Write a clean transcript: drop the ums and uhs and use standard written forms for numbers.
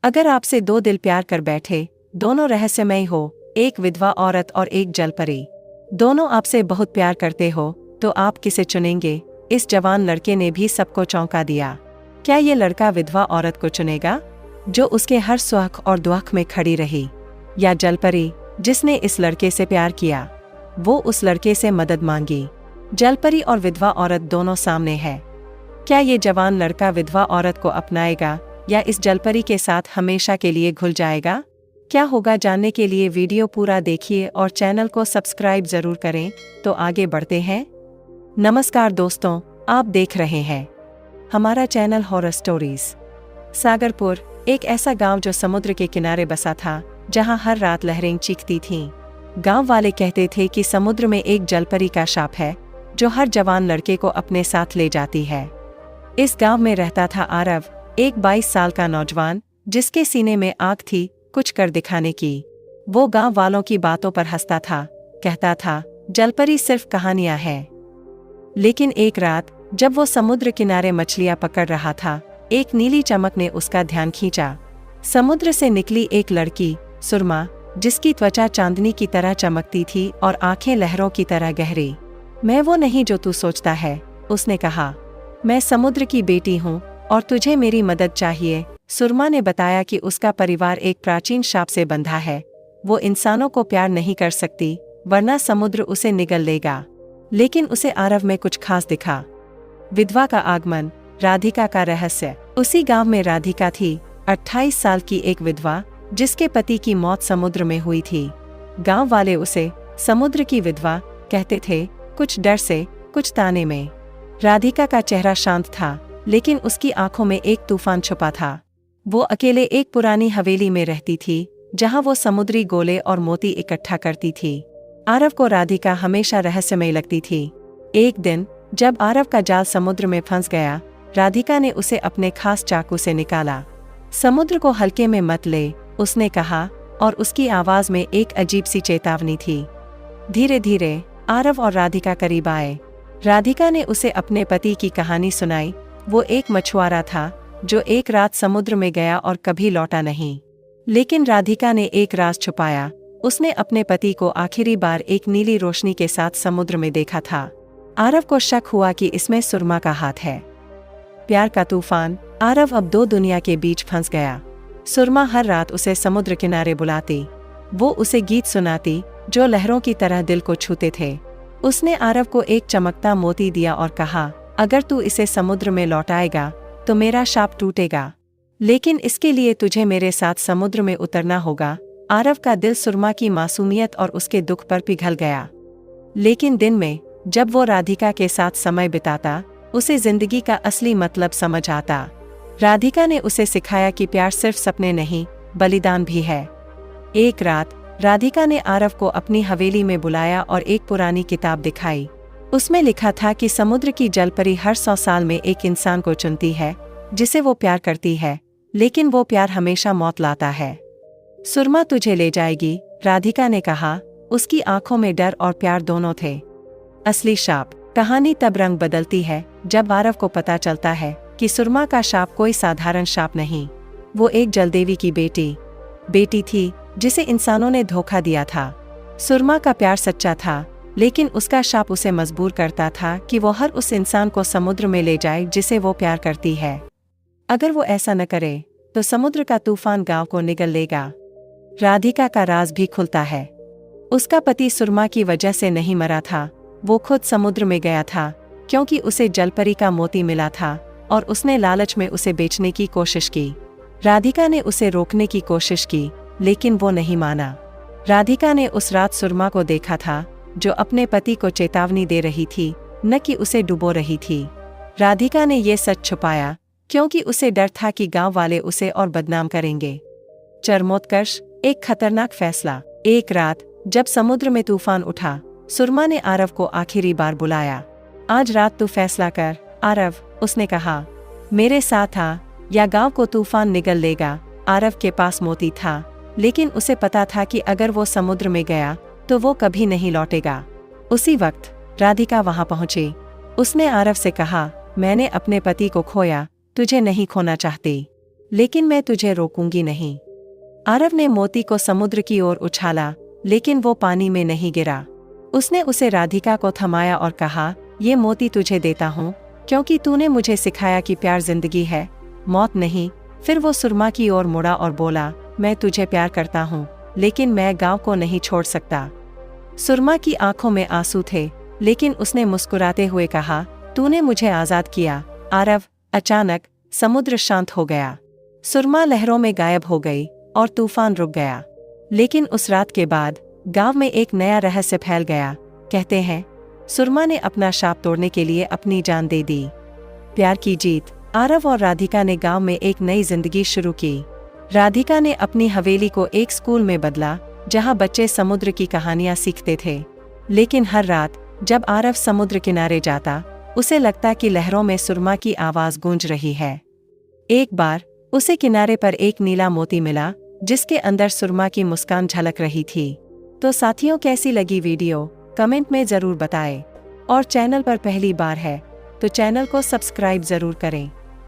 अगर आपसे दो दिल प्यार कर बैठे, दोनों रहस्यमय हो, एक विधवा औरत और एक जलपरी, दोनों आपसे बहुत प्यार करते हो, तो आप किसे चुनेंगे? इस जवान लड़के ने भी सबको चौंका दिया। क्या ये लड़का विधवा औरत को चुनेगा, जो उसके हर सुख और दुख में खड़ी रही, या जलपरी, जिसने इस लड़के से प्यार किया, वो उस लड़के से मदद मांगी? जलपरी और विधवा औरत दोनों सामने है। क्या ये जवान लड़का विधवा औरत को अपनाएगा या इस जलपरी के साथ हमेशा के लिए घुल जाएगा? क्या होगा, जानने के लिए वीडियो पूरा देखिए और चैनल को सब्सक्राइब जरूर करें। तो आगे बढ़ते हैं। नमस्कार दोस्तों, आप देख रहे हैं हमारा चैनल हॉरर स्टोरीज। सागरपुर एक ऐसा गांव जो समुद्र के किनारे बसा था, जहां हर रात लहरें चीखती थीं। गांव वाले कहते थे कि समुद्र में एक जलपरी का शाप है, जो हर जवान लड़के को अपने साथ ले जाती है। इस गांव में रहता था आरव, एक 22 साल का नौजवान, जिसके सीने में आग थी कुछ कर दिखाने की। वो गांव वालों की बातों पर हंसता था, कहता था जलपरी सिर्फ कहानियां हैं। लेकिन एक रात जब वो समुद्र किनारे मछलियां पकड़ रहा था, एक नीली चमक ने उसका ध्यान खींचा। समुद्र से निकली एक लड़की, सुरमा, जिसकी त्वचा चांदनी की तरह चमकती थी और आंखें लहरों की तरह गहरी। मैं वो नहीं जो तू सोचता है, उसने कहा। मैं समुद्र की बेटी हूँ और तुझे मेरी मदद चाहिए। सुरमा ने बताया कि उसका परिवार एक प्राचीन शाप से बंधा है। वो इंसानों को प्यार नहीं कर सकती, वरना समुद्र उसे निगल लेगा। लेकिन उसे आरव में कुछ खास दिखा। विधवा का आगमन, राधिका का रहस्य। उसी गांव में राधिका थी, 28 साल की एक विधवा, जिसके पति की मौत समुद्र में हुई थी। गांव वाले उसे समुद्र की विधवा कहते थे, कुछ डर से, कुछ ताने में। राधिका का चेहरा शांत था, लेकिन उसकी आंखों में एक तूफान छुपा था। वो अकेले एक पुरानी हवेली में रहती थी, जहां वो समुद्री गोले और मोती इकट्ठा करती थी। आरव को राधिका हमेशा रहस्यमय लगती थी। एक दिन जब आरव का जाल समुद्र में फंस गया, राधिका ने उसे अपने खास चाकू से निकाला। समुद्र को हल्के में मत ले, उसने कहा, और उसकी आवाज में एक अजीब सी चेतावनी थी। धीरे धीरे आरव और राधिका करीब आए। राधिका ने उसे अपने पति की कहानी सुनाई। वो एक मछुआरा था, जो एक रात समुद्र में गया और कभी लौटा नहीं। लेकिन राधिका ने एक राज छुपाया। उसने अपने पति को आखिरी बार एक नीली रोशनी के साथ समुद्र में देखा था। आरव को शक हुआ कि इसमें सुरमा का हाथ है। प्यार का तूफान। आरव अब दो दुनिया के बीच फंस गया। सुरमा हर रात उसे समुद्र किनारे बुलाती। वो उसे गीत सुनाती, जो लहरों की तरह दिल को छूते थे। उसने आरव को एक चमकता मोती दिया और कहा, अगर तू इसे समुद्र में लौटाएगा तो मेरा शाप टूटेगा, लेकिन इसके लिए तुझे मेरे साथ समुद्र में उतरना होगा। आरव का दिल सुरमा की मासूमियत और उसके दुख पर पिघल गया। लेकिन दिन में जब वो राधिका के साथ समय बिताता, उसे जिंदगी का असली मतलब समझ आता। राधिका ने उसे सिखाया कि प्यार सिर्फ सपने नहीं, बलिदान भी है। एक रात राधिका ने आरव को अपनी हवेली में बुलाया और एक पुरानी किताब दिखाई। उसमें लिखा था कि समुद्र की जलपरी हर 100 साल में एक इंसान को चुनती है, जिसे वो प्यार करती है, लेकिन वो प्यार हमेशा मौत लाता है। सुरमा तुझे ले जाएगी, राधिका ने कहा। उसकी आंखों में डर और प्यार दोनों थे। असली शाप। कहानी तब रंग बदलती है जब आरव को पता चलता है कि सुरमा का शाप कोई साधारण शाप नहीं। वो एक जलदेवी की बेटी थी, जिसे इंसानों ने धोखा दिया था। सुरमा का प्यार सच्चा था, लेकिन उसका शाप उसे मजबूर करता था कि वो हर उस इंसान को समुद्र में ले जाए जिसे वो प्यार करती है। अगर वो ऐसा न करे तो समुद्र का तूफान गांव को निगल लेगा। राधिका का राज भी खुलता है। उसका पति सुरमा की वजह से नहीं मरा था, वो खुद समुद्र में गया था, क्योंकि उसे जलपरी का मोती मिला था और उसने लालच में उसे बेचने की कोशिश की। राधिका ने उसे रोकने की कोशिश की, लेकिन वो नहीं माना। राधिका ने उस रात सुरमा को देखा था, जो अपने पति को चेतावनी दे रही थी, न कि उसे डुबो रही थी। राधिका ने ये सच छुपाया, क्योंकि उसे डर था कि गांव वाले उसे और बदनाम करेंगे। चरमोत्कर्ष। एक खतरनाक फैसला। एक रात जब समुद्र में तूफान उठा, सुरमा ने आरव को आखिरी बार बुलाया। आज रात तू फैसला कर, आरव, उसने कहा। मेरे साथ आ, या गांव को तूफान निगल लेगा। आरव के पास मोती था, लेकिन उसे पता था कि अगर वो समुद्र में गया तो वो कभी नहीं लौटेगा। उसी वक्त राधिका वहां पहुंची। उसने आरव से कहा, मैंने अपने पति को खोया, तुझे नहीं खोना चाहती। लेकिन मैं तुझे रोकूंगी नहीं। आरव ने मोती को समुद्र की ओर उछाला, लेकिन वो पानी में नहीं गिरा। उसने उसे राधिका को थमाया और कहा, ये मोती तुझे देता हूँ, क्योंकि तूने मुझे सिखाया कि प्यार जिंदगी है, मौत नहीं। फिर वो सुरमा की ओर मुड़ा और बोला, मैं तुझे प्यार करता हूँ, लेकिन मैं गांव को नहीं छोड़ सकता। सुरमा की आंखों में आंसू थे, लेकिन उसने मुस्कुराते हुए कहा, तूने मुझे आजाद किया। आरव। अचानक समुद्र शांत हो गया। सुरमा लहरों में गायब हो गई और तूफान रुक गया। लेकिन उस रात के बाद गांव में एक नया रहस्य फैल गया। कहते हैं, सुरमा ने अपना शाप तोड़ने के लिए अपनी जान दे दी। प्यार की जीत। आरव और राधिका ने गांव में एक नई जिंदगी शुरू की। राधिका ने अपनी हवेली को एक स्कूल में बदला, जहां बच्चे समुद्र की कहानियां सीखते थे। लेकिन हर रात जब आरव समुद्र किनारे जाता, उसे लगता कि लहरों में सुरमा की आवाज गूंज रही है। एक बार उसे किनारे पर एक नीला मोती मिला, जिसके अंदर सुरमा की मुस्कान झलक रही थी। तो साथियों, कैसी लगी वीडियो कमेंट में जरूर बताएं। और चैनल पर पहली बार है तो चैनल को सब्सक्राइब जरूर करें।